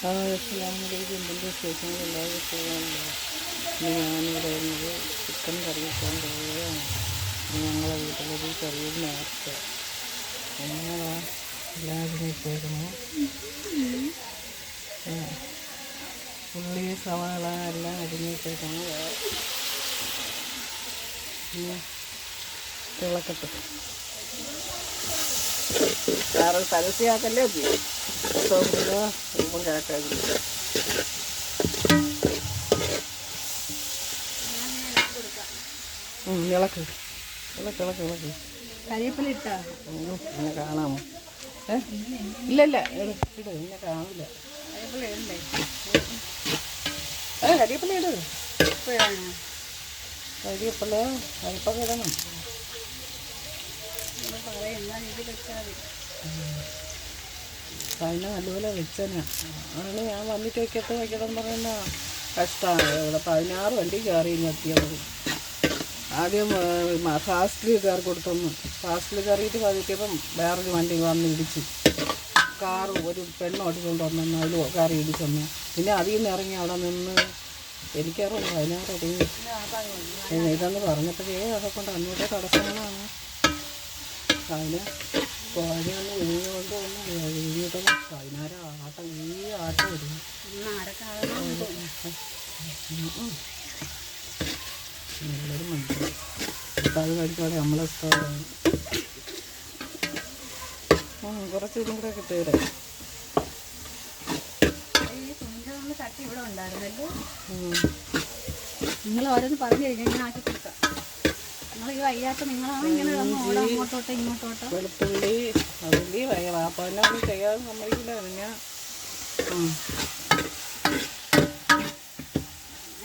അസ്സലാമലൈക്കും. എന്തിൻ്റെ വിശേഷങ്ങളെല്ലാവരും ചെയ്യാമല്ലോ. ഞാനിവിടെ വരുന്നത് ചിക്കൻ കറി വെക്കാൻ പോവുകയാണ്. ഞങ്ങളെ വീട്ടിലൊരു ചെറിയൊരു നേർച്ച. ഞങ്ങളാ എല്ലാവരും വെച്ചേക്കുന്നു. ഉള്ളി സവാള എല്ലാം അരിഞ്ഞ് വെച്ചേക്കണം. തിളക്കട്ടെ. വേറെ പരസ്യമാക്കല്ലേ രൂപം കേട്ടാക്കി ഇളക്ക് ഇളക്ക് ഇളക്ക് ഇളക്ക് കരിവേപ്പില ഇട്ടാ എന്നെ കാണാമോ? ഇല്ലല്ല ഇട് എന്നെ കാണില്ല. കരിവേപ്പില ഇടണ്ടേ? കരിവേപ്പില ഇട്. കരിവേപ്പില അരിപ്പൊക്കെ ഇടണം. അതിനെ നല്ലപോലെ വെച്ചനാ ആണ് ഞാൻ വന്നിട്ട് വയ്ക്കട്ടെ പറയുന്ന കഷ്ടമാണ്. ഇവിടെ 16 വണ്ടി കയറി എത്തിയത്. ആദ്യം ഫാസ്റ്റിൽ കയറി കൊടുത്തൊന്ന് ഫാസ്റ്റിൽ കയറിയിട്ട് പതിക്കപ്പം വേറൊരു വണ്ടി വന്ന് ഇടിച്ച് കാറ് ഒരു പെണ്ണ് ഓടിക്കൊണ്ട് വന്നു. അതിൽ കയറി ഇടിച്ചെന്ന്. പിന്നെ അതിൽ നിന്ന് ഇറങ്ങി അവിടെ നിന്ന് എനിക്കറിയില്ല 16 അടി ഇതെന്ന് പറഞ്ഞപ്പോഴേ അതൊക്കെ കൊണ്ട് അങ്ങോട്ടേ തടസ്സങ്ങളാണ്. അതിന് കോഴിയൊന്ന് വിഴിഞ്ഞുകൊണ്ട് വന്ന് വിഴിഞ്ഞിട്ട് 16 ആട്ടം ഈ ആട്ടം വരുന്നു. നല്ലൊരു മന്ത്രി ഇപ്പം അത് കഴിക്കാതെ നമ്മളെ ഇഷ്ടമാണ്. കുറച്ച് ഇതും കൂടെ കിട്ടിയവരെ നിങ്ങൾ ഓരോന്ന് പറഞ്ഞു കഴിഞ്ഞാൽ ഞാൻ ആക്കി കൊടുക്കാം. നിങ്ങൾ ഈ വയ്യാത്ത നിങ്ങളാണ് ഇങ്ങനെ അങ്ങോട്ടോട്ടോ ഇങ്ങോട്ടോട്ടോ. വെളുത്തുള്ളി അതുള്ളി വാപ്പാനൊന്നും ചെയ്യാതെ സമ്മതിക്കില്ല. പിന്നെ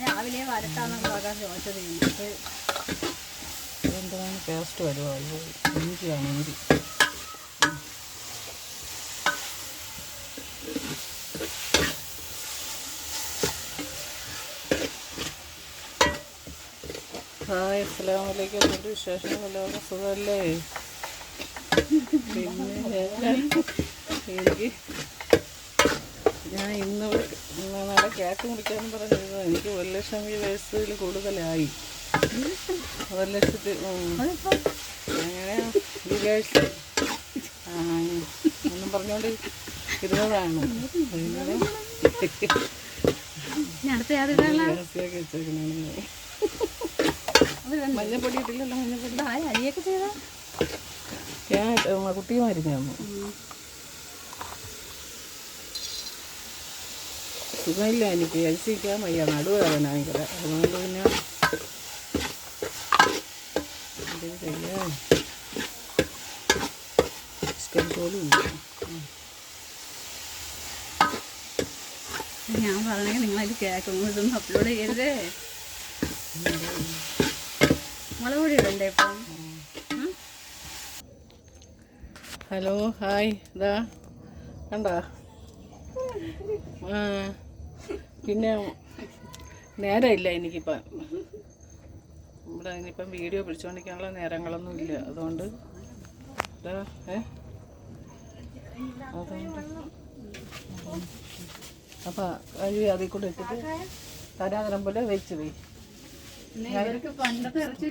രാവിലെ വരട്ടാന്നൊക്കെ പറയാൻ ചോദിച്ചത് എന്താണ് ടേസ്റ്റ് വരുമോ? ഇഞ്ചിയാണ് ഇഞ്ചി. ഹായ് അസ്സലാമലൈക്കും. എന്തൊരു വിശേഷങ്ങളെല്ലാവരും സുഖമല്ലേ? പിന്നെ ഞാൻ ഇന്നിവിടെ നാളെ കേക്ക് മുറിക്കാമെന്ന് പറഞ്ഞിരുന്നു. എനിക്ക് 1,00,000 വ്യൂവേഴ്സിൽ കൂടുതലായി. 1,00,000 അങ്ങനെ വ്യൂവേഴ്സ് ഒന്നും പറഞ്ഞുകൊണ്ട് ഇരുന്നതാണ്. വെച്ചേക്കണേ. മഞ്ഞപ്പൊടി ഇട്ടില്ലല്ലോ. മഞ്ഞപ്പൊടി അരിയൊക്കെ ചെയ്താ ഞാൻ കുട്ടിയുമായിരുന്നു. സുഖമില്ല എനിക്ക്. അരിച്ചിരിക്കാൻ വയ്യ. നടുവേദന ഭയങ്കര. അതുകൊണ്ട് പിന്നെ എന്തെങ്കിലും ചെയ്യാൻ ചിക്കൻ പോലും ഇല്ല. ഞാൻ പറഞ്ഞെങ്കിൽ നിങ്ങളതിൽ കേൾക്കും. ഇതൊന്നും അപ്ലോഡ് ചെയ്യരുതേ. മുളക് പൊടി ഇടണ്ടേ ഇപ്പം? Hello hi. ഇതാ കണ്ടോ? പിന്നെ നേരമില്ല എനിക്കിപ്പം. ഇവിടെ ഇനിയിപ്പം വീഡിയോ പിടിച്ചുകൊണ്ടിരിക്കാനുള്ള നേരങ്ങളൊന്നും ഇല്ല. അതുകൊണ്ട് ഇതാ അതുകൊണ്ട് അപ്പം അതിൽ കൂടെ ഇട്ടിട്ട് തരാതരം പോലെ വെച്ച് പോയി. പണ്ടത്തെ ഇറച്ചി